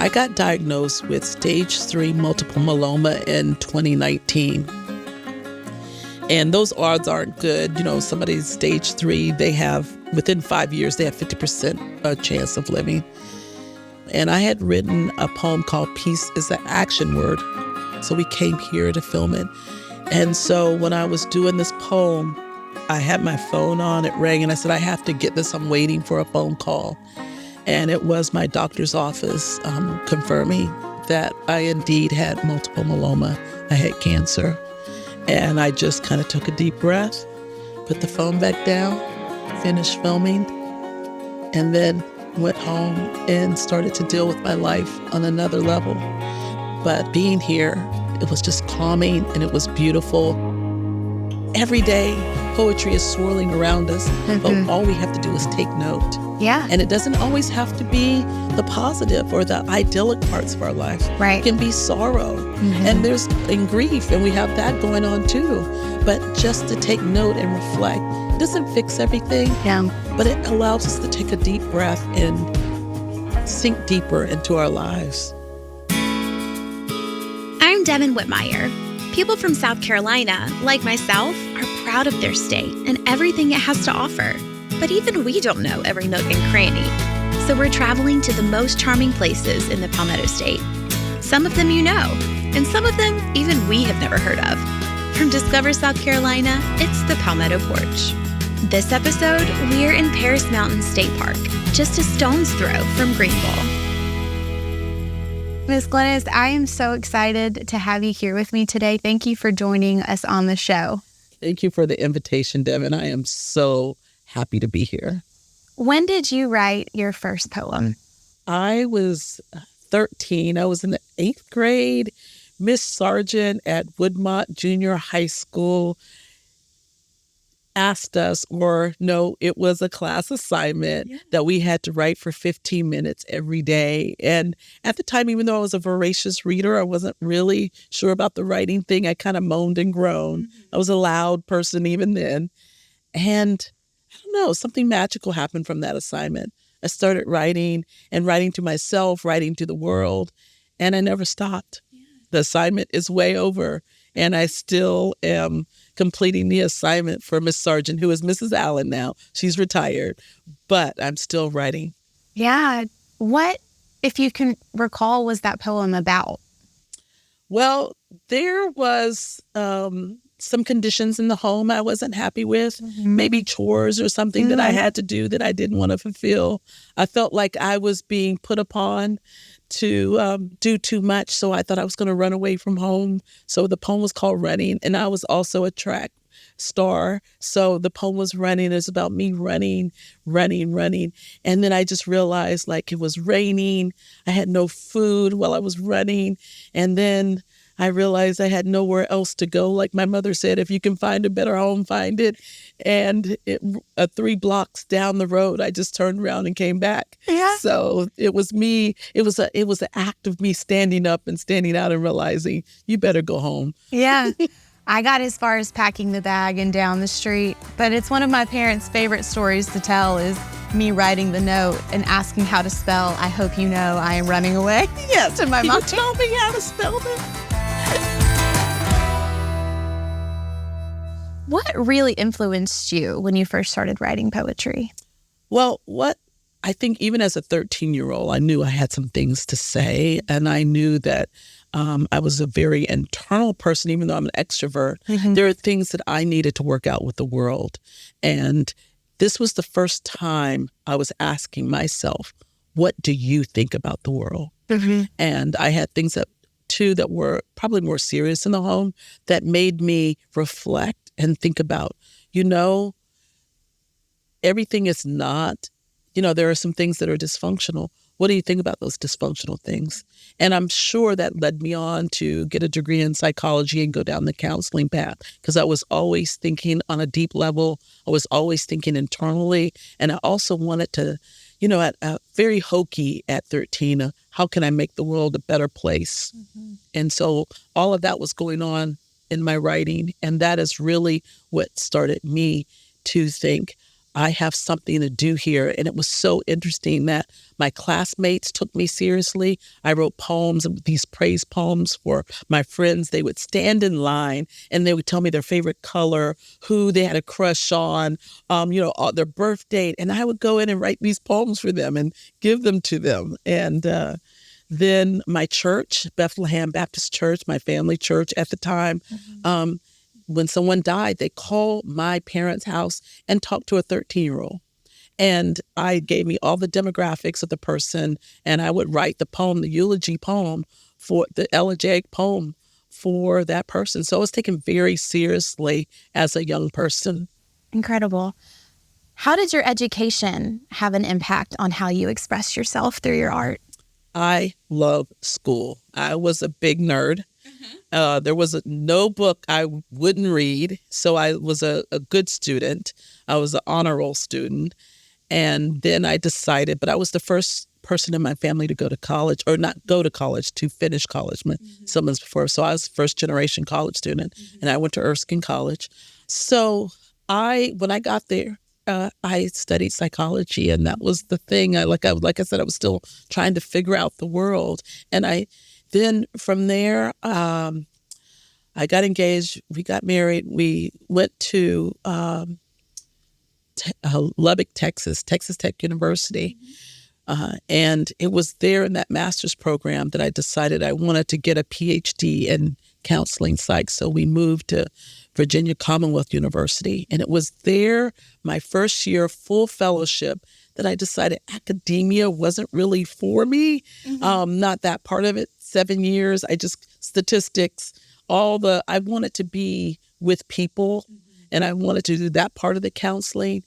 I got diagnosed with stage 3 multiple myeloma in 2019. And those odds aren't good. Somebody's stage 3, within 5 years, they have 50% chance of living. And I had written a poem called Peace is the Action Word. So we came here to film it. And so when I was doing this poem, I had my phone on, it rang, and I said, I have to get this. I'm waiting for a phone call. And it was my doctor's office confirming that I indeed had multiple myeloma. I had cancer. And I just kind of took a deep breath, put the phone back down, finished filming, and then went home and started to deal with my life on another level. But being here, it was just calming and it was beautiful. Every day, poetry is swirling around us, but all we have to do is take note. Yeah. And it doesn't always have to be the positive or the idyllic parts of our life. Right. It can be sorrow. And there's in grief, and we have that going on too. But just to take note and reflect, it doesn't fix everything, but it allows us to take a deep breath and sink deeper into our lives. I'm Devyn Whitmire. People from South Carolina, like myself, are proud of their state and everything it has to offer. But even we don't know every nook and cranny. So we're traveling to the most charming places in the Palmetto State. Some of them you know, and some of them even we have never heard of. From Discover South Carolina, it's the Palmetto Porch. This episode, we're in Paris Mountain State Park, just a stone's throw from Greenville. Ms. Glenis, I am so excited to have you here with me today. Thank you for joining us on the show. Thank you for the invitation, Devyn. I am so happy to be here. When did you write your first poem? I was 13. I was in the 8th grade. Miss Sargent at Woodmont Junior High School asked us, it was a class assignment that we had to write for 15 minutes every day. And at the time, even though I was a voracious reader, I wasn't really sure about the writing thing. I kind of moaned and groaned. I was a loud person even then. And I don't know, something magical happened from that assignment. I started writing and writing to myself, writing to the world, and I never stopped. The assignment is way over, and I still am completing the assignment for Miss Sargent, who is Mrs. Allen now. She's retired, but I'm still writing. Yeah. What, if you can recall, was that poem about? Well, there was some conditions in the home I wasn't happy with, maybe chores or something that I had to do that I didn't want to fulfill. I felt like I was being put upon to do too much, so I thought I was going to run away from home. So the poem was called Running, and I was also a track star. So the poem was Running. It's about me running. And then I just realized it was raining. I had no food while I was running. And then I realized I had nowhere else to go. Like my mother said, if you can find a better home, find it. And 3 blocks down the road, I just turned around and came back. Yeah. So it was me. It was an act of me standing up and standing out and realizing you better go home. Yeah. I got as far as packing the bag and down the street. But it's one of my parents' favorite stories to tell is me writing the note and asking how to spell, I hope you know I am running away. Yes. To my mom. You tell me how to spell it. What really influenced you when you first started writing poetry? Well, I think even as a 13-year-old, I knew I had some things to say, and I knew that I was a very internal person, even though I'm an extrovert. There are things that I needed to work out with the world. And this was the first time I was asking myself, what do you think about the world? And I had things that were probably more serious in the home that made me reflect and think about, everything is not, there are some things that are dysfunctional. What do you think about those dysfunctional things? And I'm sure that led me on to get a degree in psychology and go down the counseling path, because I was always thinking on a deep level. I was always thinking internally. And I also wanted to, very hokey at 13, how can I make the world a better place? And so all of that was going on in my writing. And that is really what started me to think, I have something to do here. And it was so interesting that my classmates took me seriously. I wrote poems, these praise poems for my friends. They would stand in line and they would tell me their favorite color, who they had a crush on, their birth date. And I would go in and write these poems for them and give them to them. And then my church, Bethlehem Baptist Church, my family church at the time, when someone died, they called my parents' house and talked to a 13-year-old. And I gave me all the demographics of the person, and I would write the poem, the eulogy poem, for the elegiac poem for that person. So I was taken very seriously as a young person. Incredible. How did your education have an impact on how you express yourself through your art? I love school. I was a big nerd. There was no book I wouldn't read. So I was a good student. I was an honor roll student. And then I decided, but I was the first person in my family to go to college, or not go to college, to finish college. Someone's before. So I was first generation college student, and I went to Erskine College. So when I got there, I studied psychology, and that was the thing. Like I said, I was still trying to figure out the world. And then from there, I got engaged. We got married. We went to Lubbock, Texas Tech University. And it was there in that master's program that I decided I wanted to get a PhD in counseling psych. So we moved to Virginia Commonwealth University. And it was there, my first year, full fellowship, that I decided academia wasn't really for me. Not that part of it. 7 years, statistics, I wanted to be with people, and I wanted to do that part of the counseling.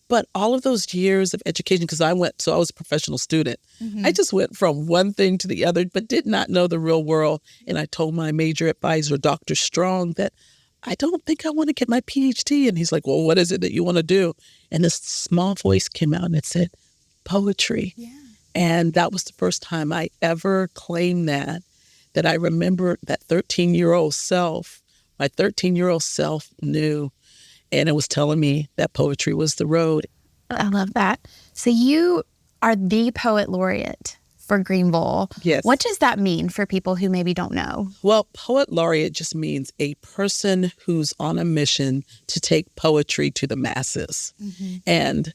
But all of those years of education, because I was a professional student. I just went from one thing to the other, but did not know the real world. And I told my major advisor, Dr. Strong, that I don't think I want to get my PhD. And he's like, well, what is it that you want to do? And this small voice came out and it said, poetry. Yeah. And that was the first time I ever claimed that I remember that 13-year-old self, my 13-year-old self knew, and it was telling me that poetry was the road. I love that. So you are the poet laureate for Greenville. Yes. What does that mean for people who maybe don't know? Well, poet laureate just means a person who's on a mission to take poetry to the masses. And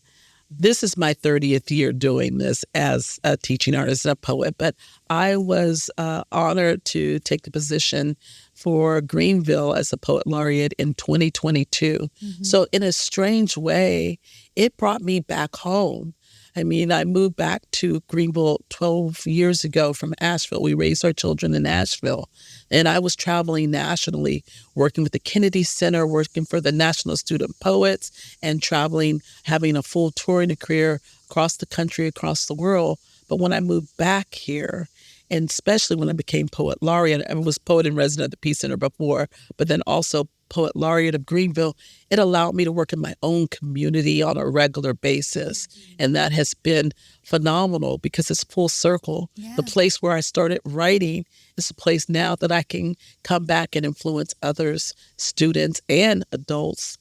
this is my 30th year doing this as a teaching artist and a poet, but I was honored to take the position for Greenville as a poet laureate in 2022. So in a strange way, it brought me back home. I mean, I moved back to Greenville 12 years ago from Asheville. We raised our children in Asheville. And I was traveling nationally, working with the Kennedy Center, working for the National Student Poets, and traveling, having a full touring career across the country, across the world. But when I moved back here, and especially when I became poet laureate, I was poet in resident at the Peace Center before, but then also poet laureate of Greenville, it allowed me to work in my own community on a regular basis. And that has been phenomenal because it's full circle. Yeah. The place where I started writing is a place now that I can come back and influence others, students and adults,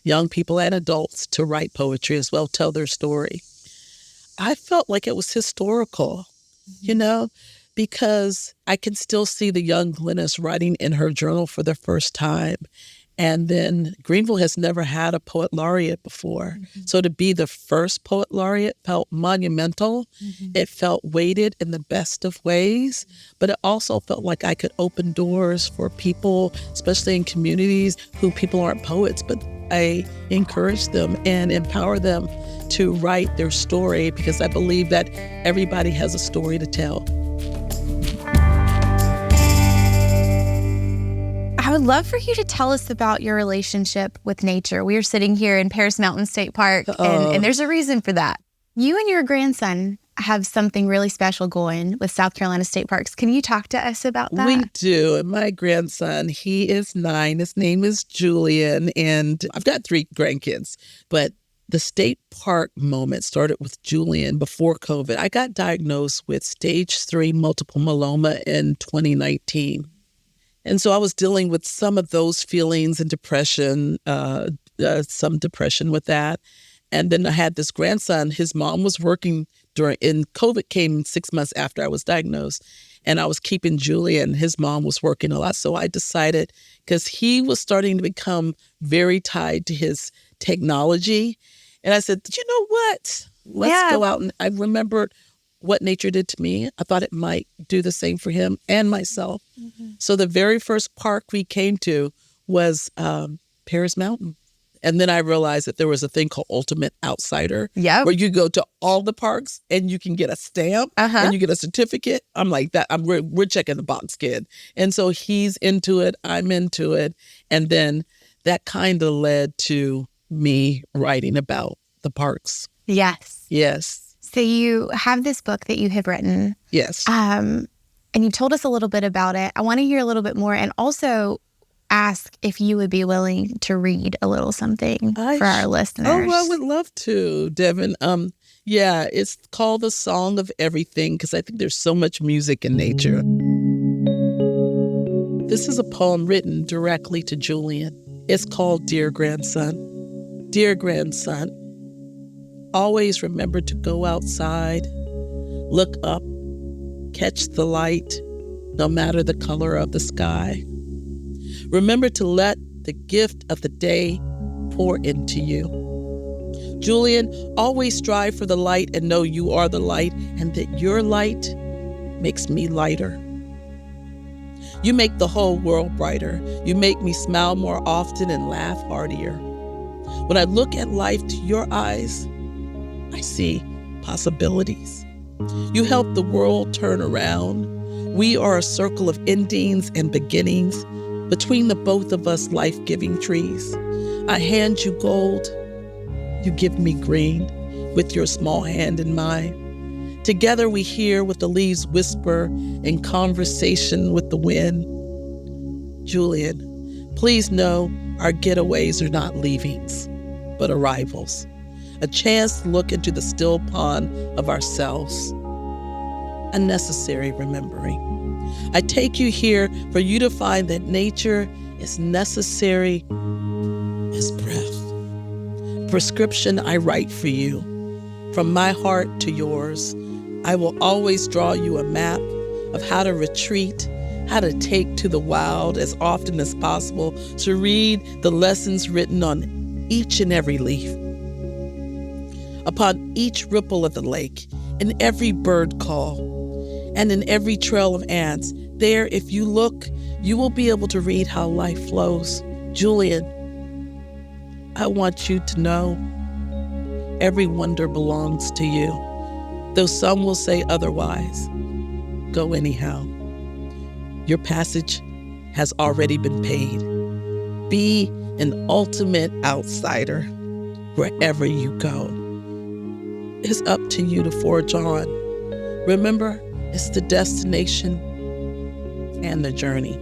young people and adults, to write poetry as well, tell their story. I felt like it was historical, because I can still see the young Glenis writing in her journal for the first time. And then Greenville has never had a poet laureate before. So to be the first poet laureate felt monumental. It felt weighted in the best of ways, but it also felt like I could open doors for people, especially in communities who people aren't poets, but I encourage them and empower them to write their story, because I believe that everybody has a story to tell. I would love for you to tell us about your relationship with nature. We are sitting here in Paris Mountain State Park, and there's a reason for that. You and your grandson have something really special going with South Carolina State Parks. Can you talk to us about that? We do. And my grandson, he is 9. His name is Julian. And I've got 3 grandkids. But the state park moment started with Julian before COVID. I got diagnosed with stage 3 multiple myeloma in 2019. And so I was dealing with some of those feelings and depression, some depression with that. And then I had this grandson. His mom was working and COVID came 6 months after I was diagnosed. And I was keeping Julian. His mom was working a lot. So I decided, because he was starting to become very tied to his technology. And I said, you know what? Let's go out. And I remembered what nature did to me. I thought it might do the same for him and myself. Mm-hmm. So the very first park we came to was Paris Mountain. And then I realized that there was a thing called Ultimate Outsider, where you go to all the parks and you can get a stamp and you get a certificate. I'm like that. We're checking the box, kid. And so he's into it. I'm into it. And then that kind of led to me writing about the parks. Yes. So you have this book that you have written. Yes. And you told us a little bit about it. I want to hear a little bit more, and also ask if you would be willing to read a little something for our listeners. Oh, I would love to, Devyn. It's called The Song of Everything, because I think there's so much music in nature. This is a poem written directly to Julian. It's called Dear Grandson. Dear grandson, always remember to go outside, look up, catch the light, no matter the color of the sky. Remember to let the gift of the day pour into you. Julian, always strive for the light and know you are the light, and that your light makes me lighter. You make the whole world brighter. You make me smile more often and laugh heartier. When I look at life to your eyes, I see possibilities. You help the world turn around. We are a circle of endings and beginnings. Between the both of us, life-giving trees. I hand you gold, you give me green, with your small hand in mine. Together we hear what the leaves whisper in conversation with the wind. Julian, please know our getaways are not leavings, but arrivals. A chance to look into the still pond of ourselves. A necessary remembering. I take you here for you to find that nature is necessary as breath. Prescription I write for you. From my heart to yours, I will always draw you a map of how to retreat, how to take to the wild as often as possible, to read the lessons written on each and every leaf. Upon each ripple of the lake, in every bird call, and in every trail of ants, there, if you look, you will be able to read how life flows. Julian, I want you to know every wonder belongs to you, though some will say otherwise. Go anyhow. Your passage has already been paid. Be an ultimate outsider wherever you go. It's up to you to forge on. Remember, it's the destination and the journey.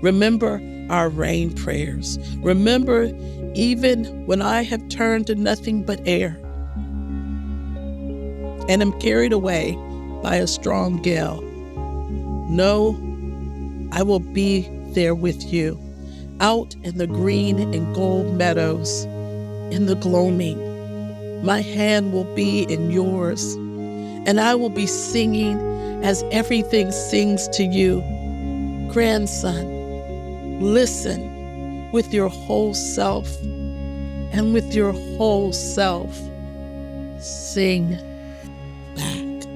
Remember our rain prayers. Remember, even when I have turned to nothing but air and am carried away by a strong gale, know I will be there with you, out in the green and gold meadows, in the gloaming. My hand will be in yours, and I will be singing as everything sings to you. Grandson, listen with your whole self, and with your whole self, sing back.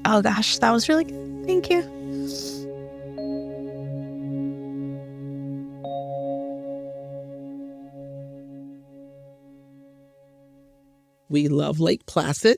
Oh gosh, that was really good. Thank you. We love Lake Placid,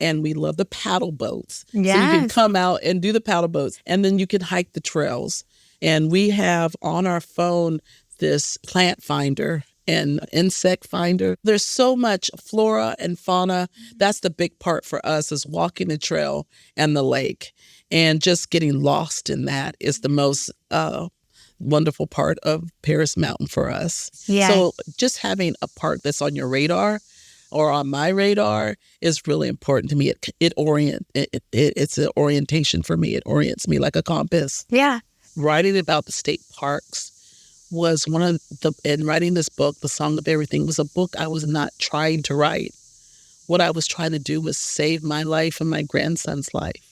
and we love the paddle boats. Yes. So you can come out and do the paddle boats, and then you can hike the trails. And we have on our phone this plant finder and insect finder. There's so much flora and fauna. That's the big part for us, is walking the trail and the lake. And just getting lost in that is the most wonderful part of Paris Mountain for us. Yes. So just having a park that's on your radar or on my radar is really important to me. It's an orientation for me. It orients me like a compass. Yeah. Writing about the state parks was in writing this book, The Song of Everything, was a book I was not trying to write. What I was trying to do was save my life and my grandson's life.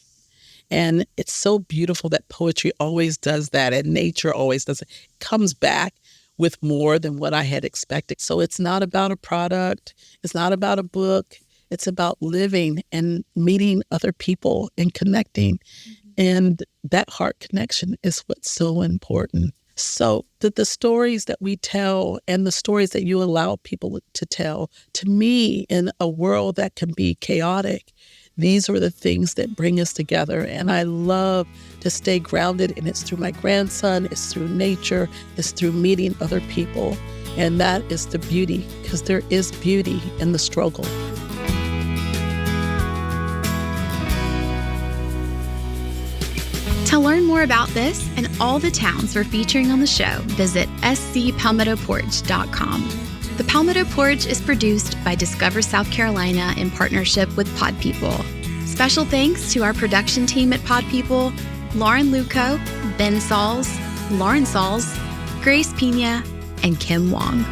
And it's so beautiful that poetry always does that, and nature always does it. It comes back with more than what I had expected. So it's not about a product. It's not about a book. It's about living and meeting other people and connecting. And that heart connection is what's so important. So the stories that we tell and the stories that you allow people to tell, to me, in a world that can be chaotic, these are the things that bring us together. And I love to stay grounded. And it's through my grandson, it's through nature, it's through meeting other people. And that is the beauty, because there is beauty in the struggle. To learn more about this and all the towns we're featuring on the show, visit scpalmettoporch.com. The Palmetto Porch is produced by Discover South Carolina in partnership with Pod People. Special thanks to our production team at Pod People, Lauren Luco, Ben Sauls, Lauren Sauls, Grace Pina, and Kim Wong.